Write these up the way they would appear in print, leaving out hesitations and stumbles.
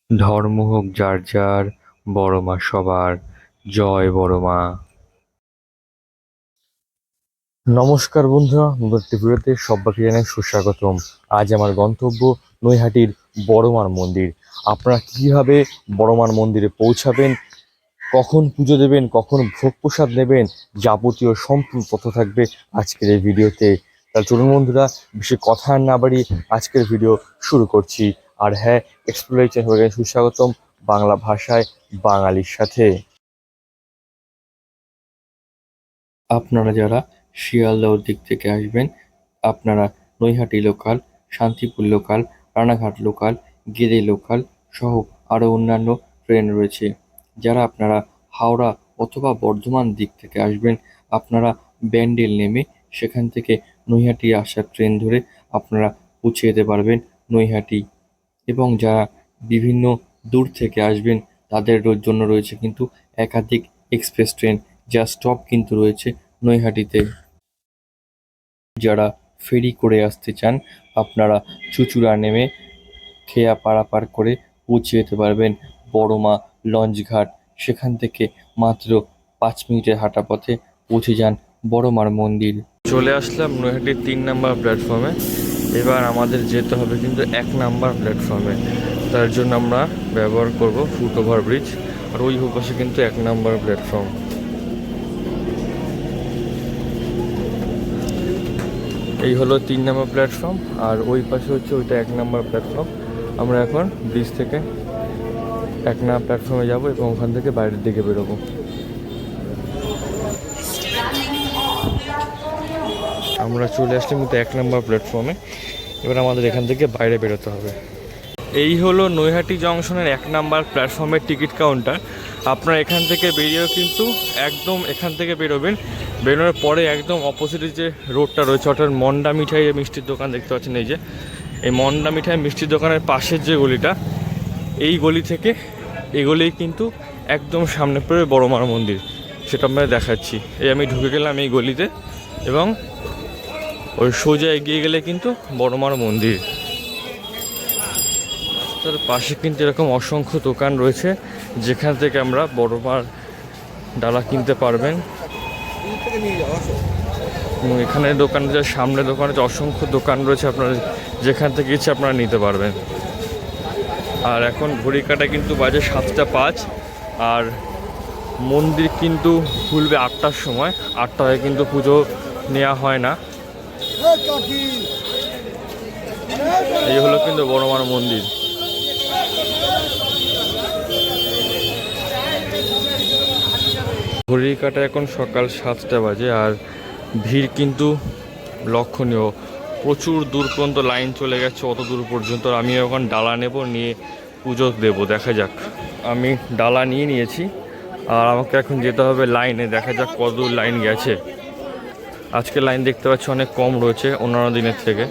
ধর্ম হোক যার যার, বড় মা সবার। জয় বড় মা। নমস্কার বন্ধুরা, নতুন একটি ভিডিওতে সবাইকে জানাই সুস্বাগতম। আজ আমার গন্তব্য নৈহাটির বড় মার মন্দির। আপনারা কিভাবে বড় মার মন্দিরে পৌঁছাবেন, কখন পুজো দেবেন, কখন ভোগ প্রসাদ নেবেন, যাবতীয় সম্পূর্ণ তথ্য থাকবে আজকের এই ভিডিওতে। তাহলে চলুন বন্ধুরা, বেশি কথা আর না বাড়িয়ে আজকের ভিডিও শুরু করছি। আর হ্যাঁ, এক্সপ্লোর চ্যানেল সুস্বাগতম, বাংলা ভাষায় বাঙালির সাথে। আপনারা যারা শিয়ালদহ দিক থেকে আসবেন, আপনারা Naihati local, Shantipur local, Ranaghat local, Gede local সহ আরও অন্যান্য ট্রেন রয়েছে। যারা আপনারা হাওড়া অথবা বর্ধমান দিক থেকে আসবেন, আপনারা ব্যান্ডেল নেমে সেখান থেকে নৈহাটি আসার ট্রেন ধরে আপনারা পৌঁছে যেতে পারবেন নৈহাটি। এবং যারা বিভিন্ন দূর থেকে আসবেন, তাদের জন্য রয়েছে কিন্তু একাধিক এক্সপ্রেস ট্রেন, যার স্টপ কিন্তু রয়েছে নৈহাটিতে। যারা ফেরি করে আসতে চান, আপনারা চুঁচুড়া নেমে খেয়া পারাপার করে পৌঁছে যেতে পারবেন বড়মা লঞ্চঘাট। সেখান থেকে মাত্র 5 মিনিটের হাঁটা পথে পৌঁছে যান বড়মার মন্দির। চলে আসলাম নৈহাটির 3 নম্বর প্ল্যাটফর্মে। এবার আমাদের যেতে হবে কিন্তু 1 নম্বর প্ল্যাটফর্মে। তার জন্য আমরা ব্যবহার করব ফুট ওভার ব্রিজ। আর ওই পাশে কিন্তু 1 নম্বর প্ল্যাটফর্ম। এই হলো 3 নম্বর প্ল্যাটফর্ম, আর ওই পাশে হচ্ছে ওইটা 1 নম্বর প্ল্যাটফর্ম। আমরা এখন ব্রিজ থেকে 1 নম্বর প্ল্যাটফর্মে যাব এবং ওখান থেকে বাইরের দিকে বেরোবো। আমরা চলে আসলাম কিন্তু 1 নম্বর প্ল্যাটফর্মে। এবার আমাদের এখান থেকে বাইরে বেরোতে হবে। এই হলো নৈহাটি জংশনের 1 নম্বর প্ল্যাটফর্মের টিকিট কাউন্টার। আপনারা এখান থেকে বেরিয়েও কিন্তু একদম এখান থেকে বেরোবেন। বেরোনোর পরে একদম অপোজিটে যে রোডটা রয়েছে, অর্থাৎ মন্ডা মিঠাই মিষ্টির দোকান দেখতে পাচ্ছেন, এই যে এই মন্ডা মিঠাই মিষ্টির দোকানের পাশের যে গলিটা, এই গলি থেকে এগোলেই কিন্তু একদম সামনে পড়ে বড় মার মন্দির। সেটা আপনাদের দেখাচ্ছি। এই আমি ঢুকে গেলাম এই গলিতে, এবং ওই সোজা এগিয়ে গেলে কিন্তু বড় মার মন্দির। তার পাশে কিন্তু এরকম অসংখ্য দোকান রয়েছে, যেখান থেকে আমরা বড় মার ডালা কিনতে পারবেন। এবং এখানে দোকানে যে সামনে দোকানে যে অসংখ্য দোকান রয়েছে, আপনারা যেখান থেকে ইচ্ছে আপনারা নিতে পারবেন। আর এখন ঘড়ি কাটা কিন্তু বাজে 7টা 5। আর মন্দির কিন্তু খুলবে 8টার সময়। 8টায় কিন্তু পুজো নেওয়া হয় না। এই হলো কিন্তু বড় মার মন্দির। ঘড়ির কাটা এখন সকাল 7টা বাজে, আর ভিড় কিন্তু লক্ষণীয়। প্রচুর দূর পর্যন্ত লাইন চলে গেছে, অত দূর পর্যন্ত। আমি এখন ডালা নেব, নিয়ে পুজো দেবো। দেখা যাক। আমি ডালা নিয়ে নিয়েছি, আর আমাকে এখন যেতে হবে লাইনে। দেখা যাক কত দূর লাইন গেছে। আজকে লাইন দেখতে পাচ্ছি অনেক কম রয়েছে অন্যান্য দিনের থেকে।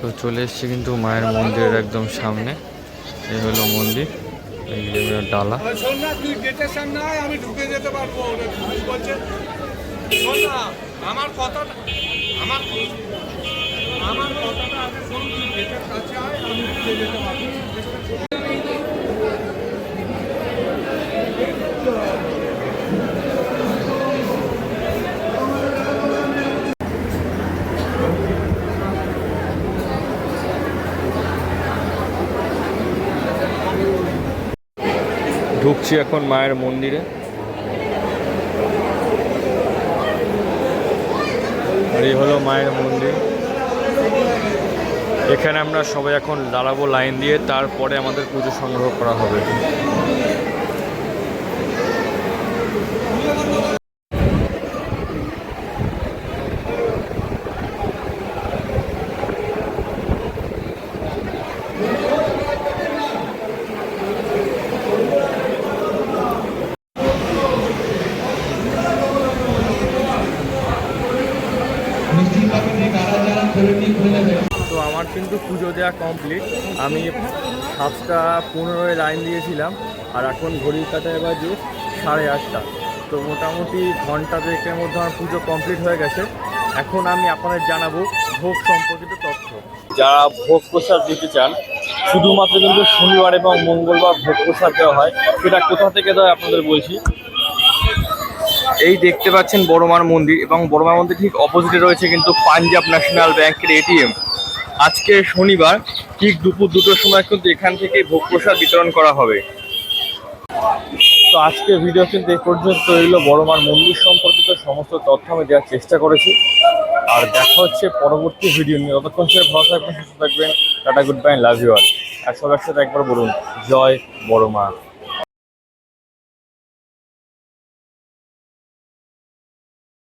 তো চলে এসছি কিন্তু মায়ের মন্দিরের একদম সামনে। এই হলো মন্দির, এই যে ডালা। আমার কথাটা আগে শোন, তুই গেটের কাছে আয়, আমি ঢুকে যেতে পারবো। ঢুকছি এখন মায়ের মন্দিরে। আর এই হলো মায়ের মন্দির। এখানে আমরা সবাই এখন দাঁড়াবো লাইন দিয়ে, তারপরে আমাদের পুজো সংগ্রহ করা হবে। তো আমার কিন্তু পুজো দেওয়া কমপ্লিট। আমি 7টা 15 লাইন দিয়েছিলাম, আর এখন ঘড়ির কাঁটায় বাজে 8:30। তো মোটামুটি ঘন্টা 2-এর মধ্যে আমার পুজো কমপ্লিট হয়ে গেছে। এখন আমি আপনাদের জানাবো ভোগ সম্পর্কিত তথ্য। যারা ভোগ প্রসাদ দিতে চান, শুধুমাত্র কিন্তু শনিবার এবং মঙ্গলবার ভোগ প্রসাদ দেওয়া হয়। সেটা কোথা থেকে দেয় আপনাদের বলছি। এই দেখতে পাচ্ছেন বড়মার মন্দির, এবং বড়মার মন্দির ঠিক অপোজিটে রয়েছে কিন্তু পাঞ্জাব ন্যাশনাল ব্যাংকের এটিএম। আজকে শনিবার ঠিক দুপুর 2টোর সময় কিন্তু এখান থেকে ভোগ প্রসাদ বিতরণ করা হবে। তো আজকে ভিডিও কিন্তু এই পর্যন্ত রইল। বড়মার মন্দির সম্পর্কিত সমস্ত তথ্য আমি দেওয়ার চেষ্টা করেছি। আর দেখা হচ্ছে পরবর্তী ভিডিও নিয়ে। ততক্ষণ সে ভালো থাকবেন, সুস্থ থাকবেন। Tata, goodbye, love you all. আর সবার সাথে একবার বলুন জয় বড়মা।